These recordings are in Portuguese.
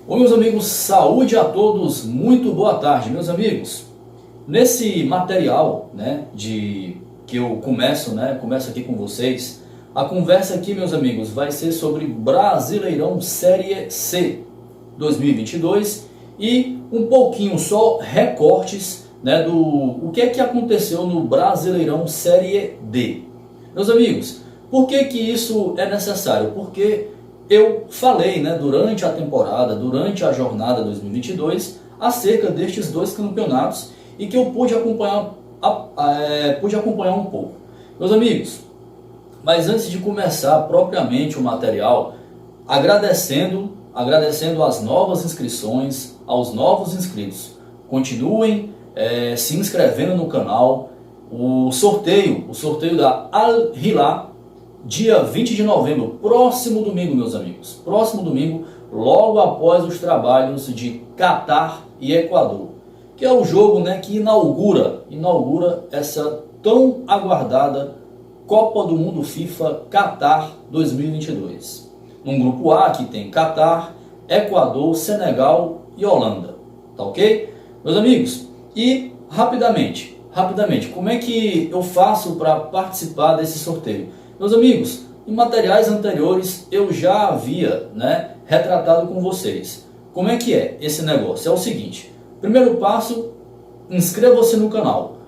Oi, meus amigos, saúde a todos, muito boa tarde, meus amigos. Nesse material, que eu começo aqui com vocês, a conversa aqui, meus amigos, vai ser sobre Brasileirão Série C 2022 e um pouquinho só recortes, do o que é que aconteceu no Brasileirão Série D. Meus amigos, por que que isso é necessário? Porque eu falei, durante a temporada, durante a jornada 2022, acerca destes dois campeonatos e que eu pude acompanhar um pouco. Meus amigos, mas antes de começar propriamente o material, agradecendo as novas inscrições, aos novos inscritos. Continuem se inscrevendo no canal. O sorteio da Al Hilal, dia 20 de novembro, próximo domingo, meus amigos. Próximo domingo, logo após os trabalhos de Catar e Equador. Que é o jogo que inaugura essa tão aguardada Copa do Mundo FIFA Catar 2022. No grupo A que tem Catar, Equador, Senegal e Holanda. Tá ok? Meus amigos, e rapidamente, como é que eu faço para participar desse sorteio? Meus amigos, em materiais anteriores eu já havia retratado com vocês. Como é que é esse negócio? É o seguinte: primeiro passo, inscreva-se no canal.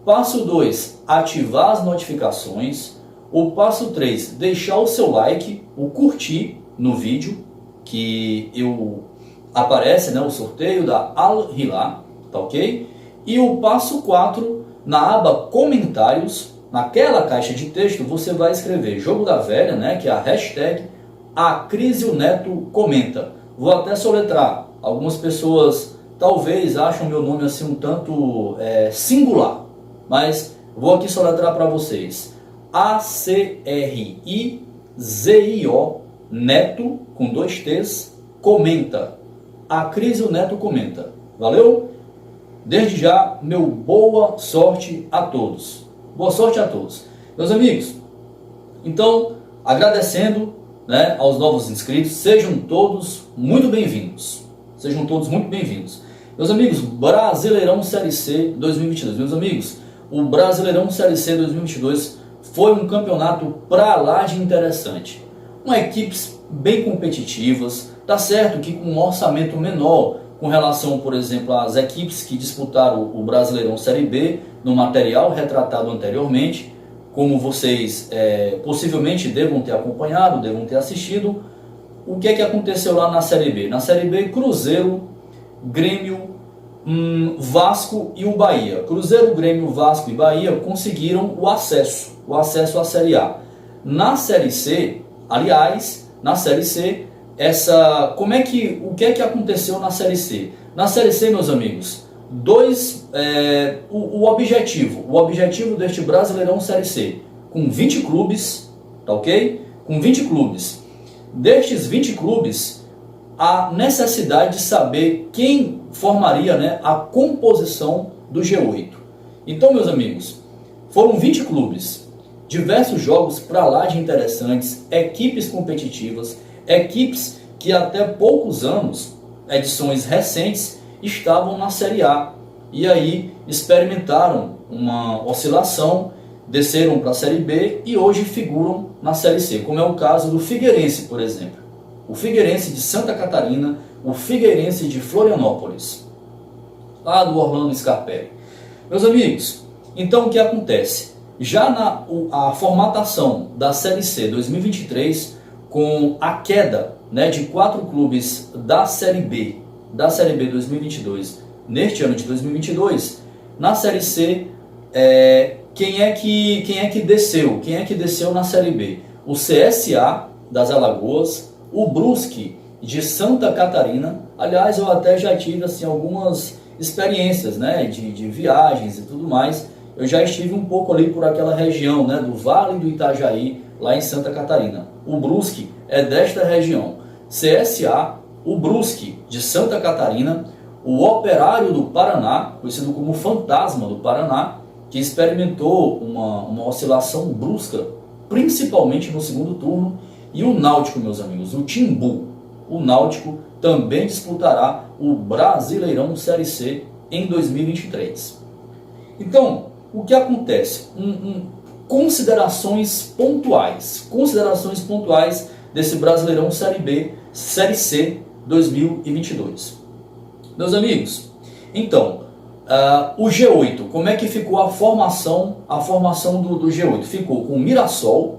Passo 2, ativar as notificações. O passo 3, deixar o seu like, o curtir no vídeo, que aparece o sorteio da Al Hilal, tá ok? E o passo 4, na aba comentários, naquela caixa de texto, você vai escrever Jogo da Velha, que é a hashtag Acrisio Neto Comenta. Vou até soletrar. Algumas pessoas talvez acham meu nome assim um tanto singular, mas vou aqui soletrar para vocês. A-C-R-I-Z-I-O Neto, com 2 T's, comenta. Acrisio Neto Comenta. Valeu? Desde já, meu boa sorte a todos. Boa sorte a todos. Meus amigos, então, agradecendo aos novos inscritos, sejam todos muito bem-vindos. Sejam todos muito bem-vindos. Meus amigos, Brasileirão Série C 2022. Meus amigos, o Brasileirão Série C 2022 foi um campeonato pra lá de interessante. Com equipes bem competitivas, tá certo que com um orçamento menor com relação, por exemplo, às equipes que disputaram o Brasileirão Série B no material retratado anteriormente, como vocês possivelmente devam ter acompanhado, devam ter assistido. O que é que aconteceu lá na Série B? Na Série B, Cruzeiro, Grêmio, Vasco e o Bahia. Cruzeiro, Grêmio, Vasco e Bahia conseguiram o acesso à Série A. Na Série C, o que é que aconteceu na Série C? Na Série C, meus amigos, o objetivo deste Brasileirão Série C, com 20 clubes, tá ok? Com 20 clubes. Destes 20 clubes, a necessidade de saber quem formaria a composição do G8. Então, meus amigos, foram 20 clubes, diversos jogos para lá de interessantes, equipes competitivas, equipes que até poucos anos, edições recentes, estavam na Série A. E aí experimentaram uma oscilação, desceram para a Série B e hoje figuram na Série C, como é o caso do Figueirense, por exemplo. O Figueirense de Santa Catarina, o Figueirense de Florianópolis, lá do Orlando Scarpelli. Meus amigos, então o que acontece? Já a formatação da Série C 2023, com a queda de 4 clubes da Série B 2022, neste ano de 2022, na Série C, quem é que desceu na Série B? O CSA das Alagoas, o Brusque de Santa Catarina. Aliás, eu até já tive algumas experiências de viagens e tudo mais. Eu já estive um pouco ali por aquela região do Vale do Itajaí, lá em Santa Catarina. O Brusque é desta região. CSA, o Brusque de Santa Catarina, o Operário do Paraná, conhecido como Fantasma do Paraná, que experimentou uma oscilação brusca, principalmente no segundo turno, e o Náutico, meus amigos, o Timbu, o Náutico também disputará o Brasileirão Série C em 2023. Então, o que acontece? Considerações pontuais desse Brasileirão Série C 2022. Meus amigos, então, o G8, como é que ficou a formação do G8? Ficou com o Mirassol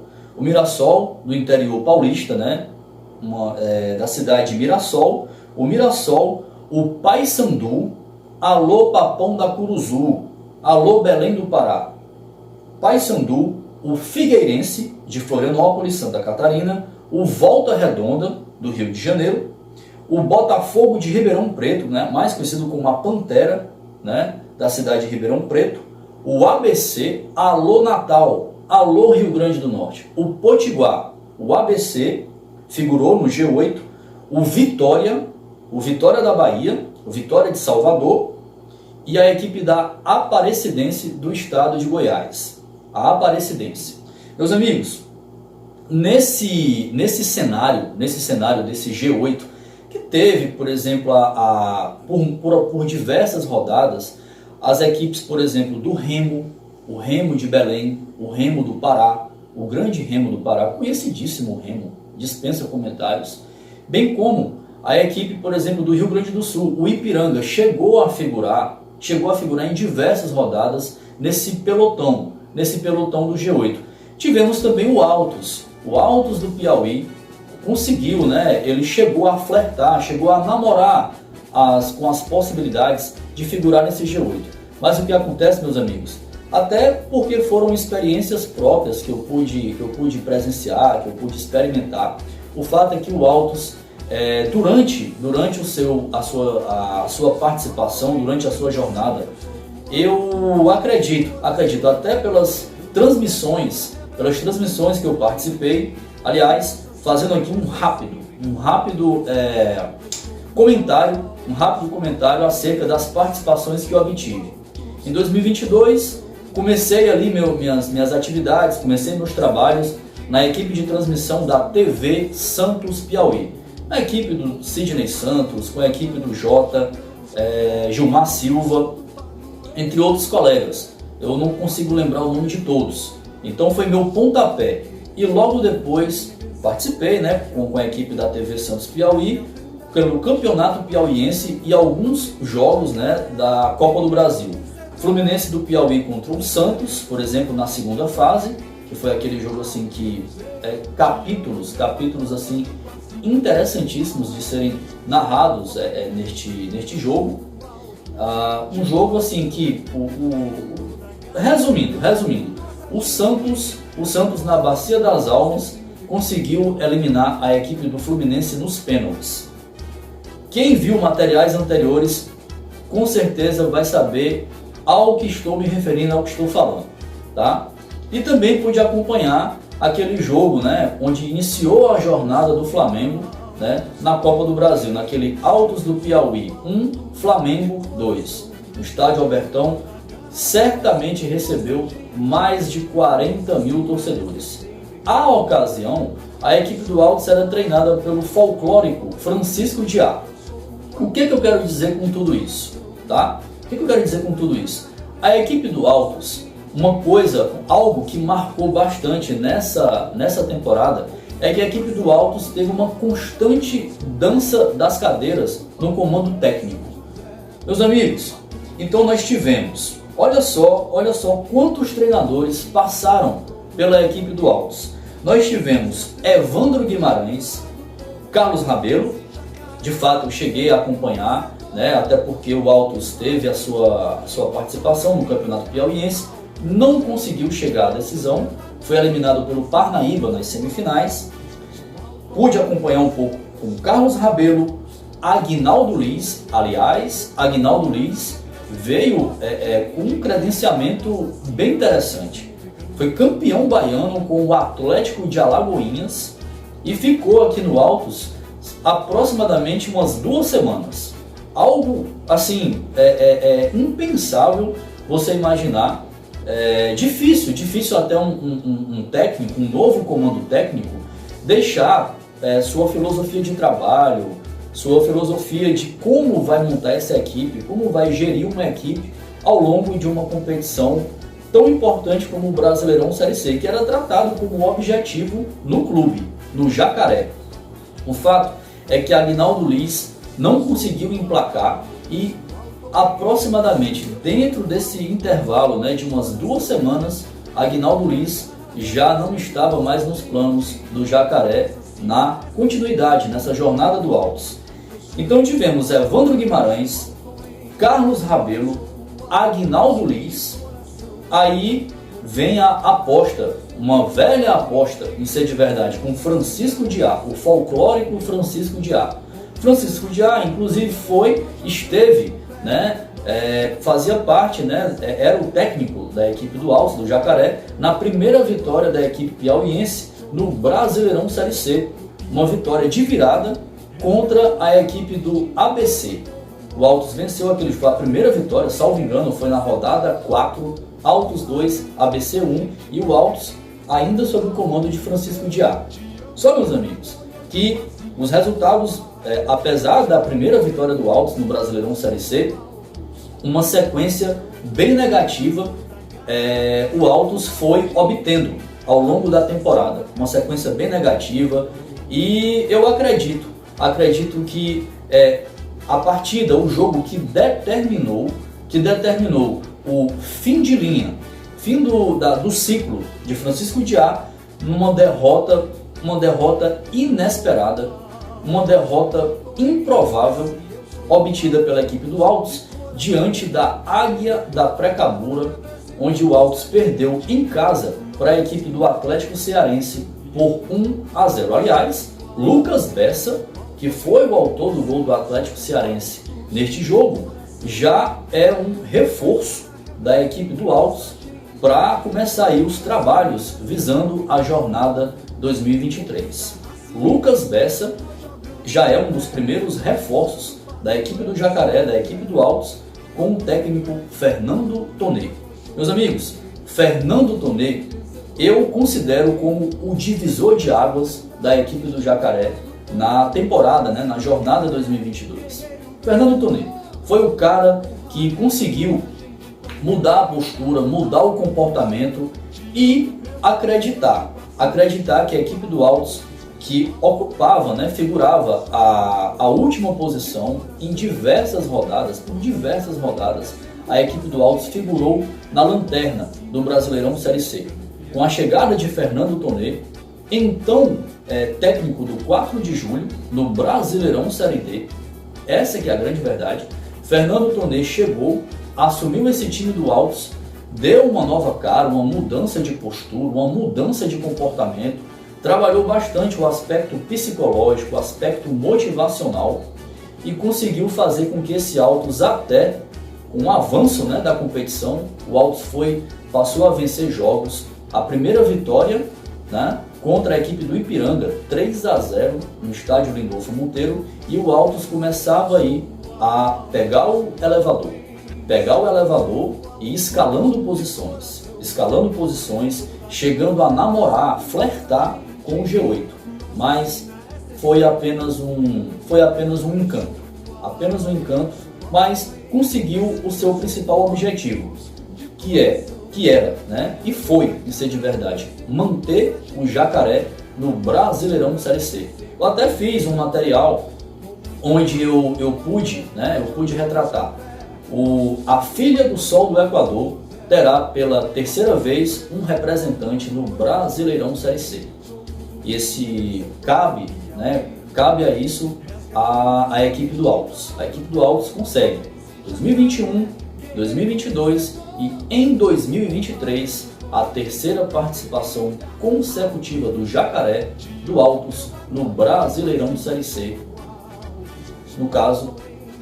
do interior paulista, né? Da cidade de Mirassol, o Paysandu, alô Papão da Curuzu, alô Belém do Pará, Paysandu, o Figueirense de Florianópolis, Santa Catarina, o Volta Redonda do Rio de Janeiro, o Botafogo de Ribeirão Preto, né, mais conhecido como a Pantera, né, da cidade de Ribeirão Preto, o ABC, alô Natal, alô Rio Grande do Norte, o Potiguar, o ABC figurou no G8, o Vitória da Bahia, o Vitória de Salvador e a equipe da Aparecidense do estado de Goiás, a Aparecidense. Meus amigos, nesse cenário desse G8, que teve, por exemplo, por diversas rodadas, as equipes, por exemplo, do Remo, o Remo de Belém, o Remo do Pará, o grande Remo do Pará, conhecidíssimo Remo, dispensa comentários, bem como a equipe, por exemplo, do Rio Grande do Sul, o Ipiranga, chegou a figurar em diversas rodadas nesse pelotão do G8. Tivemos também o Altos do Piauí, conseguiu, né? Ele chegou a flertar, chegou a namorar com as possibilidades de figurar nesse G8. Mas o que acontece, meus amigos? Até porque foram experiências próprias que eu pude presenciar, que eu pude experimentar. O fato é que o Altos, durante a sua participação, durante a sua jornada, eu acredito até pelas transmissões que eu participei, aliás, fazendo aqui um rápido comentário acerca das participações que eu obtive. Em 2022, comecei ali minhas atividades, comecei meus trabalhos na equipe de transmissão da TV Santos Piauí, na equipe do Sidney Santos, com a equipe do Gilmar Silva, entre outros colegas. Eu não consigo lembrar o nome de todos. Então foi meu pontapé. E logo depois participei, né, com a equipe da TV Santos Piauí, pelo Campeonato Piauiense e alguns jogos, né, da Copa do Brasil. Fluminense do Piauí contra o Santos, por exemplo, na segunda fase, que foi aquele jogo assim que capítulos assim interessantíssimos de serem narrados neste jogo. Um jogo assim que, resumindo, o Santos na Bacia das Almas conseguiu eliminar a equipe do Fluminense nos pênaltis. Quem viu materiais anteriores com certeza vai saber ao que estou me referindo, ao que estou falando, tá? E também pude acompanhar aquele jogo, né, onde iniciou a jornada do Flamengo, né, na Copa do Brasil, naquele Altos do Piauí 1, Flamengo 2. O estádio Albertão certamente recebeu mais de 40 mil torcedores. À ocasião, a equipe do Altos era treinada pelo folclórico Francisco Diá. O que eu quero dizer com tudo isso? Tá? O que eu quero dizer com tudo isso? A equipe do Altos, algo que marcou bastante nessa temporada, é que a equipe do Altos teve uma constante dança das cadeiras no comando técnico. Meus amigos, então nós tivemos, olha só quantos treinadores passaram pela equipe do Altos. Nós tivemos Evandro Guimarães, Carlos Rabelo, de fato eu cheguei a acompanhar, né, até porque o Altos teve a sua participação no Campeonato Piauiense, não conseguiu chegar à decisão, foi eliminado pelo Parnaíba nas semifinais. Pude acompanhar um pouco com Carlos Rabelo, Aguinaldo Liz, aliás, Aguinaldo Liz veio com um credenciamento bem interessante. Foi campeão baiano com o Atlético de Alagoinhas e ficou aqui no Altos aproximadamente umas 2 semanas. Algo assim, impensável você imaginar. Difícil até um técnico, um novo comando técnico, deixar sua filosofia de trabalho, sua filosofia de como vai montar essa equipe, como vai gerir uma equipe ao longo de uma competição tão importante como o Brasileirão Série C, que era tratado como objetivo no clube, no Jacaré. O fato é que Aguinaldo Liz não conseguiu emplacar e aproximadamente dentro desse intervalo, né, de umas 2 semanas, Aguinaldo Liz já não estava mais nos planos do Jacaré na continuidade, nessa jornada do Altos. Então tivemos Evandro Guimarães, Carlos Rabelo, Aguinaldo Liz, aí vem a aposta, uma velha aposta em ser de verdade, com Francisco Diá, o folclórico Francisco Diá. Francisco Diá, inclusive, esteve, né, fazia parte, né, era o técnico da equipe do Altos, do Jacaré, na primeira vitória da equipe piauiense no Brasileirão Série C, uma vitória de virada contra a equipe do ABC. O Altos venceu a primeira vitória, salvo engano, foi na rodada 4, Altos 2, ABC 1, e o Altos ainda sob o comando de Francisco Diá. Só, meus amigos, que os resultados, apesar da primeira vitória do Altos no Brasileirão Série C, uma sequência bem negativa, o Altos foi obtendo ao longo da temporada, uma sequência bem negativa, e eu acredito que a partida, o jogo que determinou o fim de linha, fim do ciclo de Francisco Diá, numa derrota inesperada, uma derrota improvável, obtida pela equipe do Altos, diante da Águia da Precabura, onde o Altos perdeu em casa para a equipe do Atlético Cearense por 1-0. Aliás, Lucas Bessa, que foi o autor do gol do Atlético Cearense neste jogo, já é um reforço da equipe do Altos para começar aí os trabalhos visando a jornada 2023. Lucas Bessa já é um dos primeiros reforços da equipe do Jacaré, da equipe do Altos, com o técnico Fernando Tonê. Meus amigos, Fernando Tonê eu considero como o divisor de águas da equipe do Jacaré na temporada, né, na jornada 2022. Fernando Tonê foi o cara que conseguiu mudar a postura, mudar o comportamento e acreditar que a equipe do Altos, que ocupava, né, figurava a última posição em diversas rodadas, por diversas rodadas, a equipe do Altos figurou na lanterna do Brasileirão Série C. Com a chegada de Fernando Tonê, então técnico do 4 de julho, no Brasileirão Série D, essa que é a grande verdade, Fernando Tonê chegou, assumiu esse time do Altos, deu uma nova cara, uma mudança de postura, uma mudança de comportamento, trabalhou bastante o aspecto psicológico, o aspecto motivacional e conseguiu fazer com que esse Altos, até com o avanço, né, da competição, o Altos passou a vencer jogos. A primeira vitória, né, contra a equipe do Ipiranga, 3-0 no estádio Lindolfo Monteiro, e o Altos começava aí a pegar o elevador e escalando posições, chegando a namorar, a flertar com o G8, mas foi apenas um encanto, mas conseguiu o seu principal objetivo, que era, né, e foi, de ser de verdade, manter o Jacaré no Brasileirão Série C. Eu até fiz um material onde eu pude retratar a Filha do Sol do Equador terá pela terceira vez um representante no Brasileirão Série C. E esse cabe a isso a equipe do Altos. A equipe do Altos consegue 2021, 2022 e em 2023 a terceira participação consecutiva do Jacaré, do Altos, no Brasileirão Série C, no caso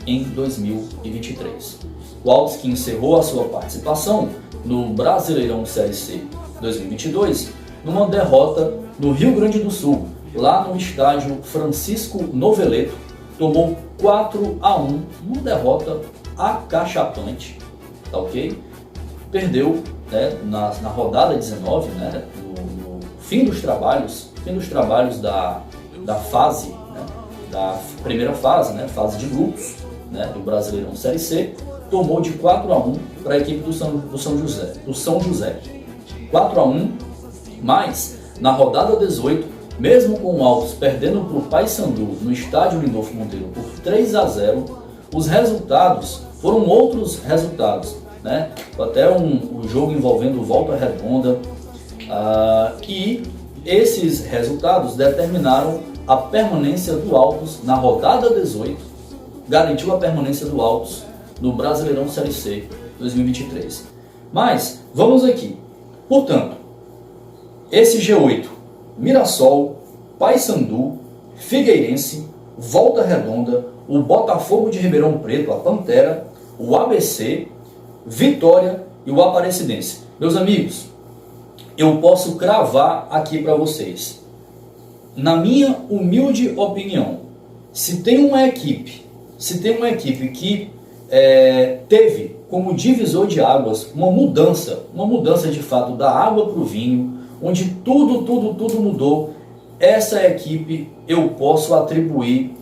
em 2023. O Altos, que encerrou a sua participação no Brasileirão Série C 2022 numa derrota no Rio Grande do Sul, lá no estádio Francisco Noveleto, tomou 4-1, uma derrota acachapante, tá ok? Perdeu, né, na rodada 19, né, no fim dos trabalhos da fase, né, da primeira fase, né, fase de grupos, né, do Brasileirão Série C, tomou de 4-1 para a equipe do São José. 4-1, mas na rodada 18, mesmo com o Altos perdendo para o Paysandu no estádio Lindolfo Monteiro por 3-0, os resultados foram outros resultados, né? Até um jogo envolvendo Volta Redonda, e esses resultados determinaram a permanência do Altos na rodada 18, garantiu a permanência do Altos no Brasileirão Série C 2023. Mas, vamos aqui. Portanto, esse G8, Mirassol, Paysandu, Figueirense, Volta Redonda, o Botafogo de Ribeirão Preto, a Pantera, o ABC, Vitória e o Aparecidense. Meus amigos, eu posso cravar aqui para vocês. Na minha humilde opinião, se tem uma equipe que teve como divisor de águas uma mudança de fato da água para o vinho, onde tudo mudou, essa equipe eu posso atribuir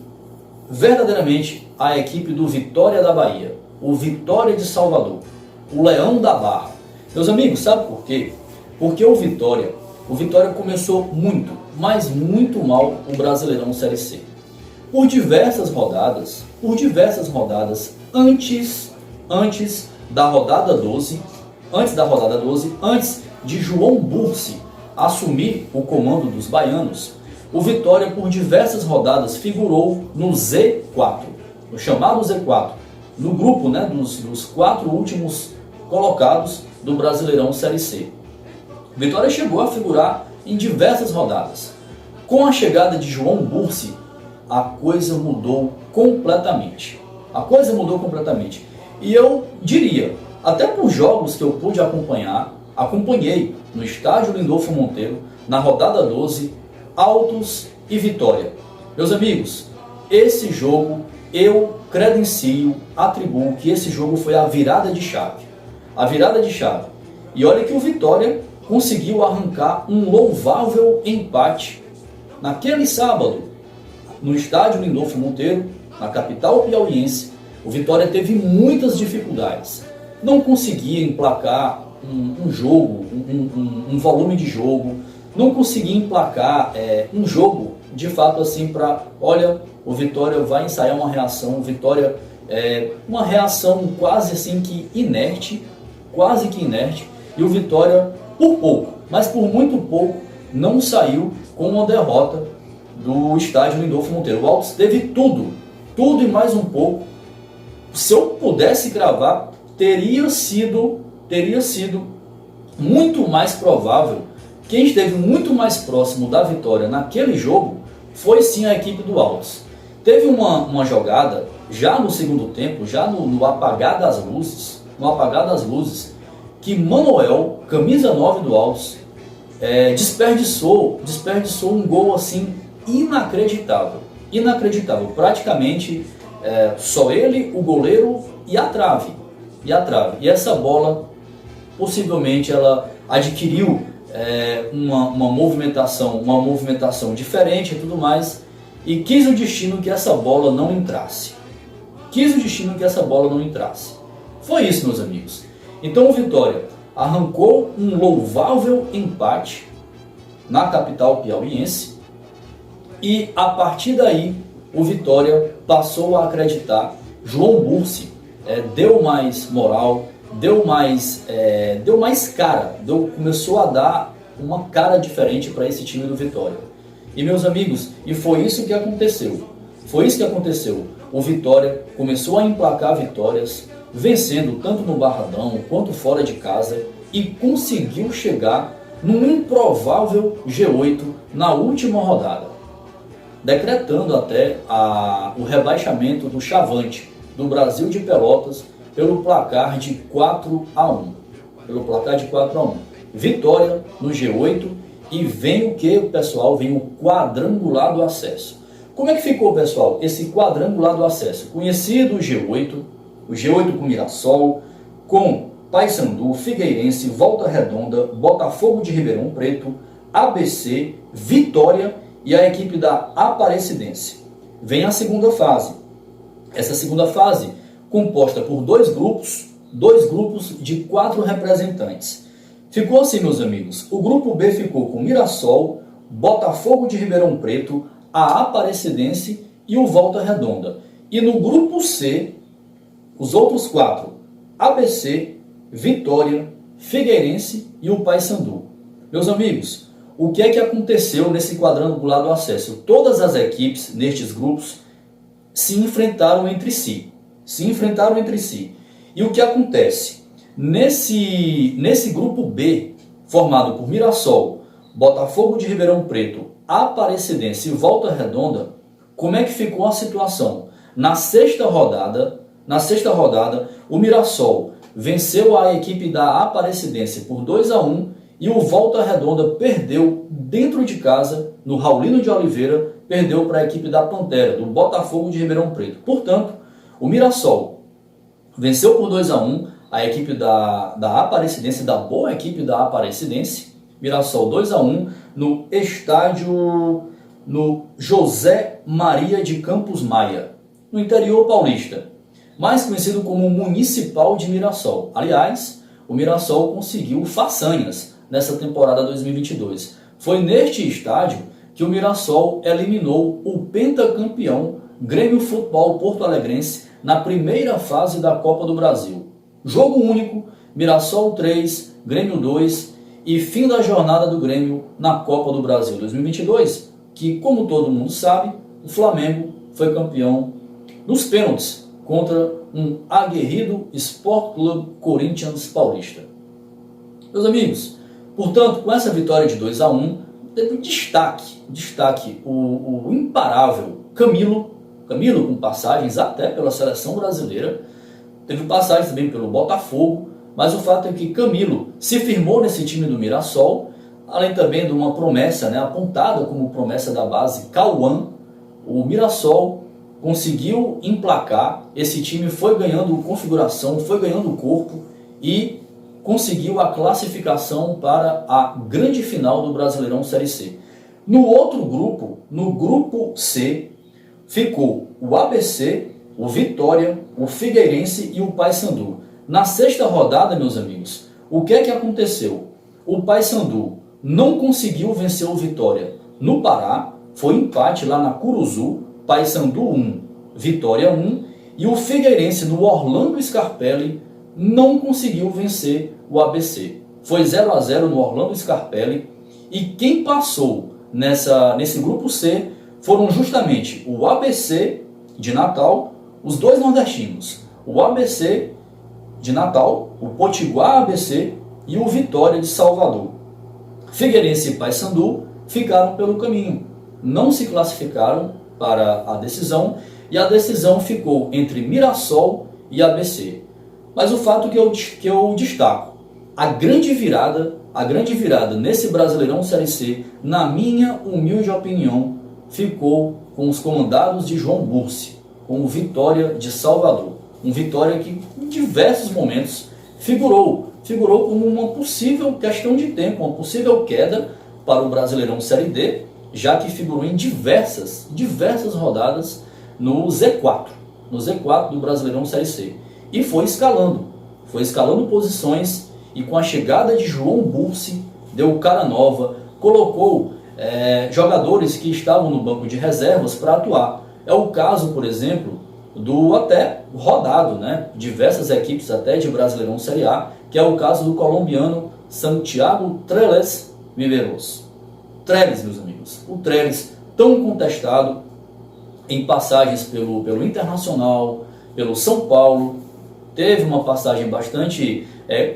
verdadeiramente à equipe do Vitória da Bahia, o Vitória de Salvador, o Leão da Barra. Meus amigos, sabe por quê? Porque o Vitória começou muito, mas muito mal o Brasileirão Série C. Por diversas rodadas, antes da rodada 12, antes de João Bursi assumir o comando dos baianos, o Vitória por diversas rodadas figurou no Z4, no chamado Z4, no grupo, né, dos 4 últimos colocados do Brasileirão Série C. O Vitória chegou a figurar em diversas rodadas. Com a chegada de João Bursi, a coisa mudou completamente. E eu diria, até por jogos que eu pude acompanhei no estádio Lindolfo Monteiro, na rodada 12, Altos e Vitória. Meus amigos, esse jogo eu atribuo que esse jogo foi a virada de chave. E olha que o Vitória conseguiu arrancar um louvável empate naquele sábado, no estádio Lindolfo Monteiro, na capital piauiense. O Vitória teve muitas dificuldades. Não conseguia emplacar um jogo, um volume de jogo. Não conseguia emplacar um jogo, de fato, assim, para... Olha, o Vitória vai ensaiar uma reação. O Vitória uma reação quase assim que inerte. E o Vitória, por pouco, mas por muito pouco, não saiu com uma derrota do estádio Lindolfo Monteiro. O Altos teve tudo e mais um pouco. Se eu pudesse cravar, teria sido muito mais provável. Quem esteve muito mais próximo da vitória naquele jogo foi sim a equipe do Altos. Teve uma jogada, já no segundo tempo, já no apagar das luzes, que Manuel, camisa 9 do Altos, desperdiçou um gol assim inacreditável. Praticamente só ele, o goleiro e a trave. E essa bola, possivelmente, ela adquiriu uma movimentação diferente e tudo mais, e quis o destino que essa bola não entrasse. Foi isso, meus amigos. Então o Vitória arrancou um louvável empate na capital piauiense, e a partir daí o Vitória passou a acreditar. João Bursi deu mais moral, deu mais cara, começou a dar uma cara diferente para esse time do Vitória. E, meus amigos, foi isso que aconteceu. O Vitória começou a emplacar vitórias, vencendo tanto no Barradão quanto fora de casa, e conseguiu chegar num improvável G8 na última rodada, decretando até o rebaixamento do Chavante, do Brasil de Pelotas, pelo placar de 4-1. Vitória no G8, e vem o que, pessoal? Vem o quadrangular do acesso. Como é que ficou, pessoal, esse quadrangular do acesso? Conhecido o G8 com Mirassol, com Paysandu, Figueirense, Volta Redonda, Botafogo de Ribeirão Preto, ABC, Vitória e a equipe da Aparecidense. vem a segunda fase. Essa segunda fase, composta por dois grupos de 4 representantes. Ficou assim, meus amigos. O grupo B ficou com Mirassol, Botafogo de Ribeirão Preto, a Aparecidense e o Volta Redonda. E no grupo C, os outros 4, ABC, Vitória, Figueirense e o Paysandu. Meus amigos, o que é que aconteceu nesse quadrangular do acesso? Todas as equipes nestes grupos se enfrentaram entre si. E o que acontece? Nesse grupo B, formado por Mirassol, Botafogo de Ribeirão Preto, Aparecidense e Volta Redonda, como é que ficou a situação? Na sexta rodada, o Mirassol venceu a equipe da Aparecidense por 2-1 e o Volta Redonda perdeu dentro de casa, no Raulino de Oliveira, perdeu para a equipe da Pantera, do Botafogo de Ribeirão Preto. Portanto, o Mirassol venceu por 2-1 a equipe da Aparecidense, da boa equipe da Aparecidense. Mirassol 2-1 no estádio no José Maria de Campos Maia, no interior paulista, mais conhecido como Municipal de Mirassol. Aliás, o Mirassol conseguiu façanhas nessa temporada 2022. Foi neste estádio que o Mirassol eliminou o pentacampeão Grêmio Futebol Porto Alegrense na primeira fase da Copa do Brasil. Jogo único, Mirassol 3, Grêmio 2 e fim da jornada do Grêmio na Copa do Brasil 2022, que, como todo mundo sabe, o Flamengo foi campeão nos pênaltis contra um aguerrido Sport Clube Corinthians Paulista. Meus amigos, portanto, com essa vitória de 2-1, teve destaque o imparável Camilo com passagens até pela seleção brasileira, teve passagens também pelo Botafogo, mas o fato é que Camilo se firmou nesse time do Mirassol, além também de uma promessa, apontada como promessa da base, Cauã. O Mirassol conseguiu emplacar, esse time foi ganhando configuração, foi ganhando corpo e conseguiu a classificação para a grande final do Brasileirão Série C. No outro grupo, no grupo C, ficou o ABC, o Vitória, o Figueirense e o Paysandu. Na sexta rodada, meus amigos, o que é que aconteceu? O Paysandu não conseguiu vencer o Vitória no Pará, foi empate lá na Curuzu, Paysandu 1, Vitória 1, e o Figueirense no Orlando Scarpelli não conseguiu vencer o ABC. Foi 0-0 no Orlando Scarpelli, e quem passou nesse grupo C foram justamente o ABC de Natal, os dois nordestinos, o ABC de Natal, o Potiguar ABC e o Vitória de Salvador. Figueirense e Paysandu ficaram pelo caminho, não se classificaram para a decisão, e a decisão ficou entre Mirassol e ABC. Mas o fato que eu destaco, a grande virada nesse Brasileirão Série C, na minha humilde opinião, ficou com os comandados de João Bursi, com o Vitória de Salvador. Um Vitória que em diversos momentos figurou como uma possível questão de tempo, uma possível queda para o Brasileirão Série D, já que figurou em diversas rodadas no Z4 do Brasileirão Série C. E foi escalando posições, e com a chegada de João Bursi, deu cara nova, colocou jogadores que estavam no banco de reservas para atuar. É o caso, por exemplo, do até rodado, diversas equipes até de Brasileirão Série A, que é o caso do colombiano Santiago Trellis Viveros. Trellis, meus amigos, o Trellis tão contestado em passagens pelo Internacional, pelo São Paulo, teve uma passagem bastante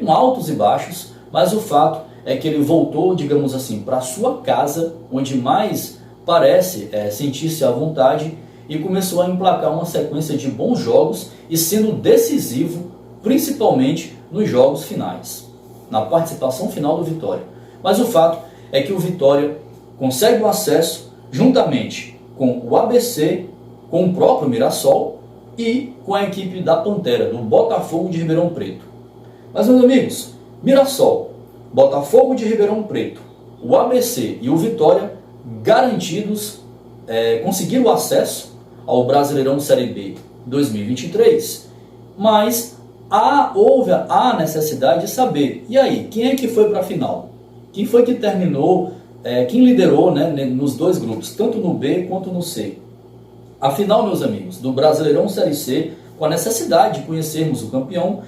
com altos e baixos, mas o fato é que ele voltou, digamos assim, para sua casa, onde mais parece sentir-se à vontade, e começou a emplacar uma sequência de bons jogos e sendo decisivo, principalmente nos jogos finais, na participação final do Vitória. Mas o fato é que o Vitória consegue o acesso juntamente com o ABC, com o próprio Mirassol e com a equipe da Pantera, do Botafogo de Ribeirão Preto. Mas, meus amigos, Mirassol, Botafogo de Ribeirão Preto, o ABC e o Vitória garantidos, conseguiram o acesso ao Brasileirão Série B 2023, mas houve a necessidade de saber, e aí, quem é que foi para a final? Quem foi que terminou, quem liderou, né, nos dois grupos, tanto no B quanto no C? Afinal, meus amigos, do Brasileirão Série C, com a necessidade de conhecermos o campeão,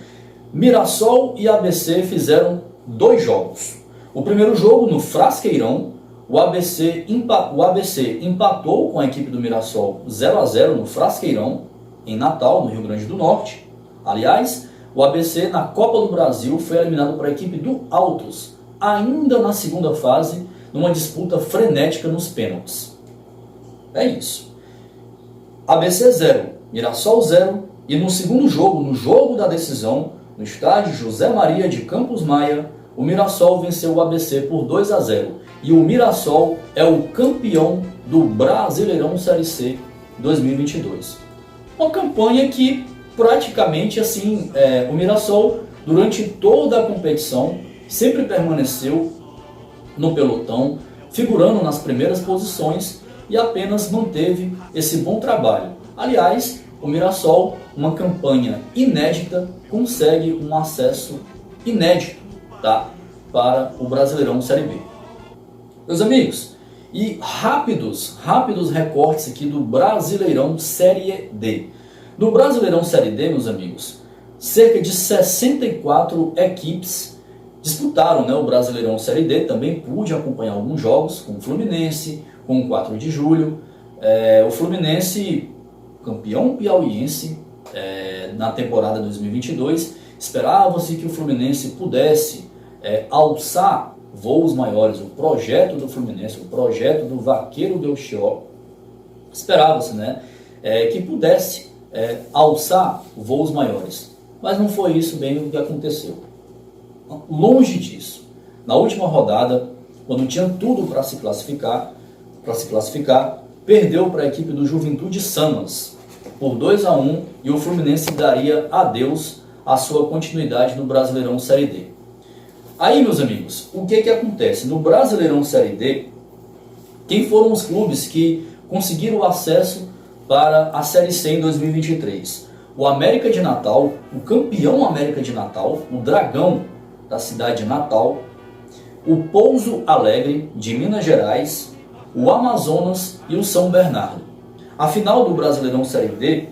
Mirassol e ABC fizeram 2 jogos. O primeiro jogo no Frasqueirão, o ABC empatou com a equipe do Mirassol 0-0 no Frasqueirão, em Natal, no Rio Grande do Norte. Aliás, o ABC na Copa do Brasil foi eliminado para a equipe do Altos, ainda na segunda fase, numa disputa frenética nos pênaltis. É isso. ABC 0, Mirassol 0, e no segundo jogo, no jogo da decisão, no estádio José Maria de Campos Maia, o Mirassol venceu o ABC por 2-0. E o Mirassol é o campeão do Brasileirão Série C 2022. Uma campanha que praticamente assim, o Mirassol durante toda a competição sempre permaneceu no pelotão, figurando nas primeiras posições e apenas manteve esse bom trabalho. Aliás, o Mirassol, uma campanha inédita, consegue um acesso inédito, tá, para o Brasileirão Série B. Meus amigos, e rápidos recortes aqui do Brasileirão Série D. No Brasileirão Série D, meus amigos, cerca de 64 equipes disputaram, né, o Brasileirão Série D. Também pude acompanhar alguns jogos com o Fluminense, com o 4 de julho. O Fluminense, campeão piauiense na temporada 2022, esperava-se que o Fluminense pudesse alçar voos maiores. O projeto do Fluminense, o projeto do Vaqueiro Belchior, esperava-se, né, que pudesse alçar voos maiores. Mas não foi isso bem o que aconteceu. Longe disso. Na última rodada, quando tinha tudo para se classificar, perdeu para a equipe do Juventude Samas por 2-1 e o Fluminense daria adeus à sua continuidade no Brasileirão Série D. Aí, meus amigos, o que acontece? No Brasileirão Série D, quem foram os clubes que conseguiram o acesso para a Série C em 2023? O América de Natal, o campeão América de Natal, o Dragão da cidade de Natal, o Pouso Alegre de Minas Gerais, o Amazonas e o São Bernardo. A final do Brasileirão Série D,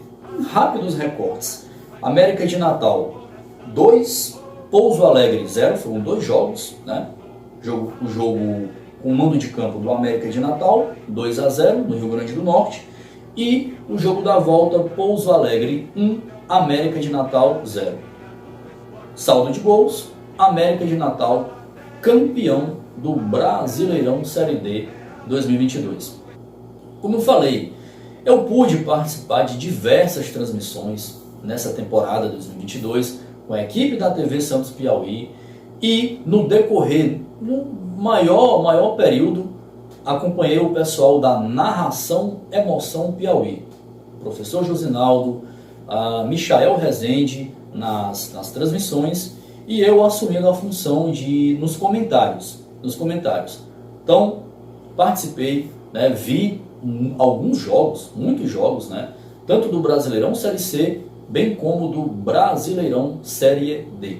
rápidos recortes. América de Natal 2, Pouso Alegre 0, foram 2 jogos, né? O jogo com o mando de campo do América de Natal, 2-0 no Rio Grande do Norte, e o jogo da volta, Pouso Alegre 1, América de Natal 0. Saldo de gols, América de Natal campeão do Brasileirão Série D 2022. Como eu falei, eu pude participar de diversas transmissões nessa temporada 2022 com a equipe da TV Santos Piauí e no decorrer, no maior período, acompanhei o pessoal da Narração Emoção Piauí, o professor Josinaldo, a Michael Rezende nas transmissões e eu assumindo a função de nos comentários. Então, participei, né, vi alguns jogos, muitos jogos, né, tanto do Brasileirão Série C, bem como do Brasileirão Série D,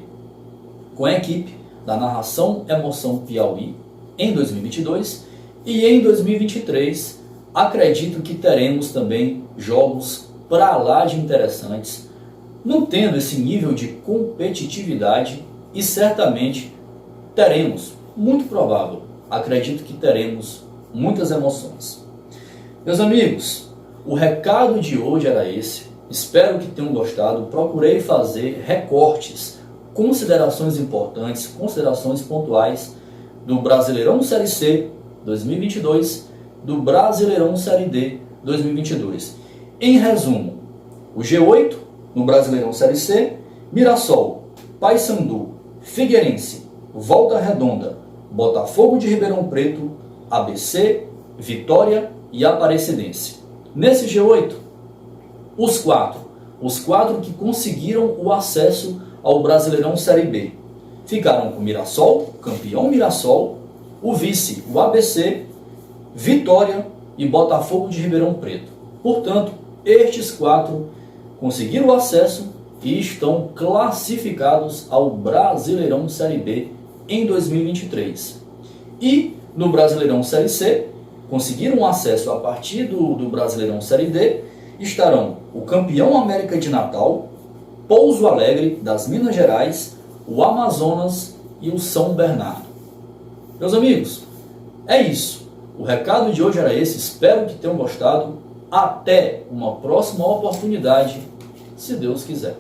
com a equipe da Narração Emoção Piauí em 2022 e em 2023 acredito que teremos também jogos para lá de interessantes, mantendo esse nível de competitividade e certamente teremos, muito provável, acredito que teremos muitas emoções. Meus amigos, o recado de hoje era esse, espero que tenham gostado, procurei fazer recortes, considerações importantes, considerações pontuais do Brasileirão Série C 2022, do Brasileirão Série D 2022. Em resumo, o G8 no Brasileirão Série C, Mirassol, Paysandu, Figueirense, Volta Redonda, Botafogo de Ribeirão Preto, ABC, Vitória e Aparecidense. Nesse G8, os quatro que conseguiram o acesso ao Brasileirão Série B ficaram com o Mirassol, campeão Mirassol, o vice, o ABC, Vitória e Botafogo de Ribeirão Preto. Portanto, Estes 4 conseguiram o acesso e estão classificados ao Brasileirão Série B em 2023. E no Brasileirão Série C, conseguiram acesso a partir do Brasileirão Série D, estarão o campeão América de Natal, Pouso Alegre, das Minas Gerais, o Amazonas e o São Bernardo. Meus amigos, é isso. O recado de hoje era esse, espero que tenham gostado. Até uma próxima oportunidade, se Deus quiser.